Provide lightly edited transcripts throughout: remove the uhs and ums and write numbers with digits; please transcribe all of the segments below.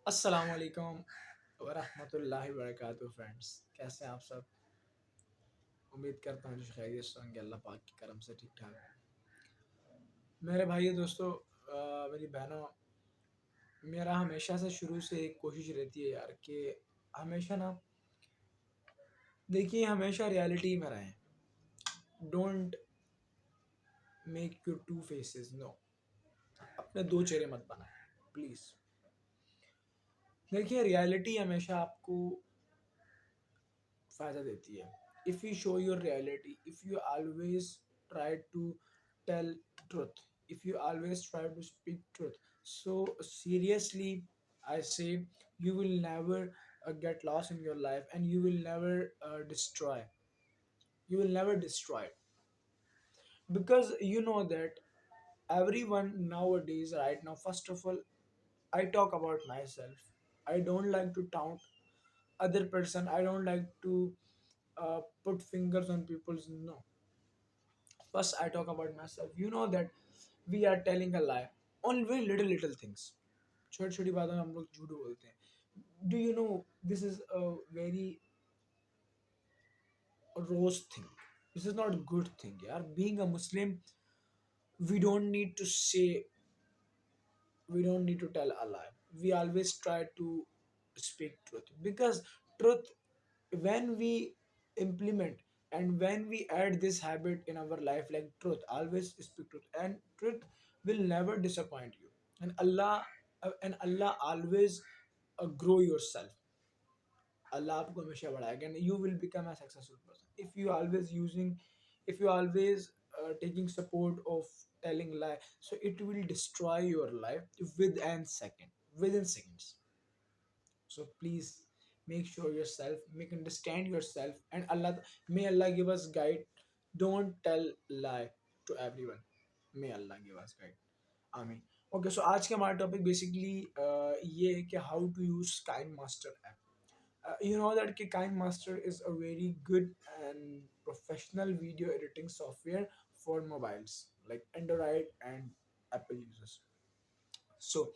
अस्सलाम वालेकुम वरहमतुल्लाहि वबरकातुहू फ्रेंड्स, कैसे हैं आप सब। उम्मीद करता हूँ जो खैरियत से होंगे, अल्लाह पाक के करम से ठीक ठाक हैं। मेरे भाइयों दोस्तों, मेरी बहनों, मेरा हमेशा से शुरू से एक कोशिश रहती है यार कि हमेशा ना, देखिए, हमेशा रियलिटी में रहें। Don't make your two faces, no. अपने दो चेहरे मत बनाएं प्लीज़। देखिए, रियलिटी हमेशा आपको फ़ायदा देती है। If you show your reality, if you always try to tell truth, if you always try to speak truth, so seriously I say, you will never get lost in your life, and you will never destroy, you will never destroy, because you know that everyone nowadays, right now, first of all, I talk about myself. I don't like to taunt other person. I don't like to put fingers on people's, no. First, I talk about myself. You know that we are telling a lie on very little things. छोटी छोटी बातों में हम लोग झूठ बोलते हैं. Do you know this is a very rose thing. This is not a good thing, यार. Being a Muslim, we don't need to say, we don't need to tell a lie. We always try to speak truth, because truth, when we implement and when we add this habit in our life, like truth, always speak truth, and truth will never disappoint you. And Allah always grow yourself. Allah आपको हमेशा बढ़ाएगा, and you will become a successful person if you always using, if you always taking support of telling lie. So it will destroy your life within seconds. So please make sure yourself, make understand yourself, and Allah, may Allah give us guide. Don't tell lie to everyone. May Allah give us guide. आमीन. Okay, so आज का हमारा topic basically ये है कि how to use KineMaster app. You know that KineMaster is a very good and professional video editing software for mobiles like Android and Apple users. So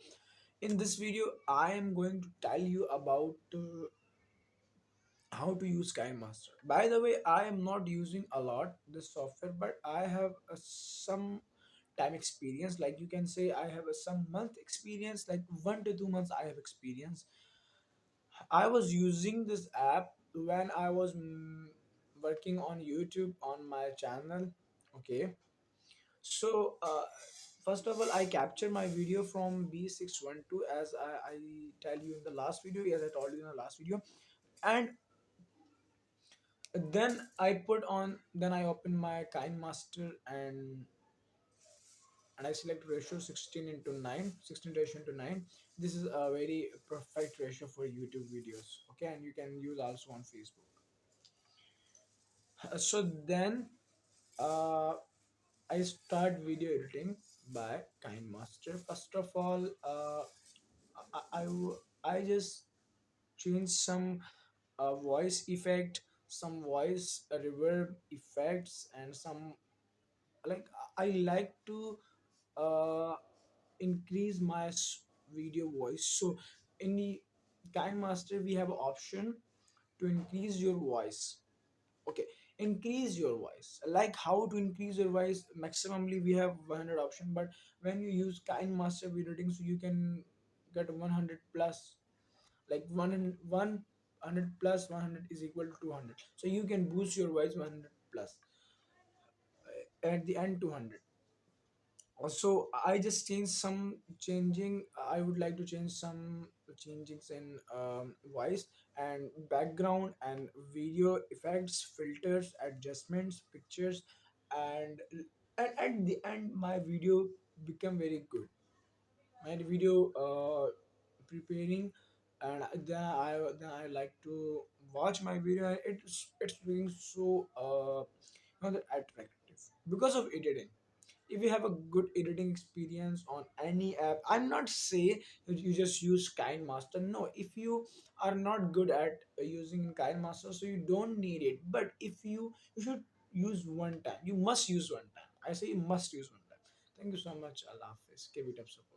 in this video, I am going to tell you about how to use KineMaster. By the way, I am not using a lot this software, but I have some time experience. Like you can say, I have some month experience, like 1 to 2 months. I have experience. I was using this app when I was working on YouTube on my channel. Okay, so first of all, I capture my video from B612, as I tell you in the last video, as I told you in the last video, and then I open my KineMaster, and I select ratio 16 into 9, 16 ratio into 9. This is a very perfect ratio for YouTube videos. Okay, and you can use also on Facebook. So then uh, I start video editing by KineMaster. First of all, I just change some voice effect, some voice reverb effects, and some, like, I like to uh, increase my video voice. So in the KineMaster, we have an option to increase your voice. Okay, increase your voice. Like how to increase your voice? Maximally, we have 100 option, but when you use KineMaster video editing, so you can get 100 plus, like 100 plus 100 is equal to 200. So you can boost your voice 100 plus, at the end 200. Also, I just changed some changing. I would like to change some changes in voice and background and video effects, filters, adjustments, pictures, and and at the end, my video become very good. My video preparing, and then I like to watch my video. And it's being so attractive because of editing. If you have a good editing experience on any app, I'm not say that you just use KineMaster. No, if you are not good at using KineMaster, so you don't need it. But if you should use one time, you must use one time. I say you must use one time. Thank you so much. Allah Hafiz. Keep it up, support.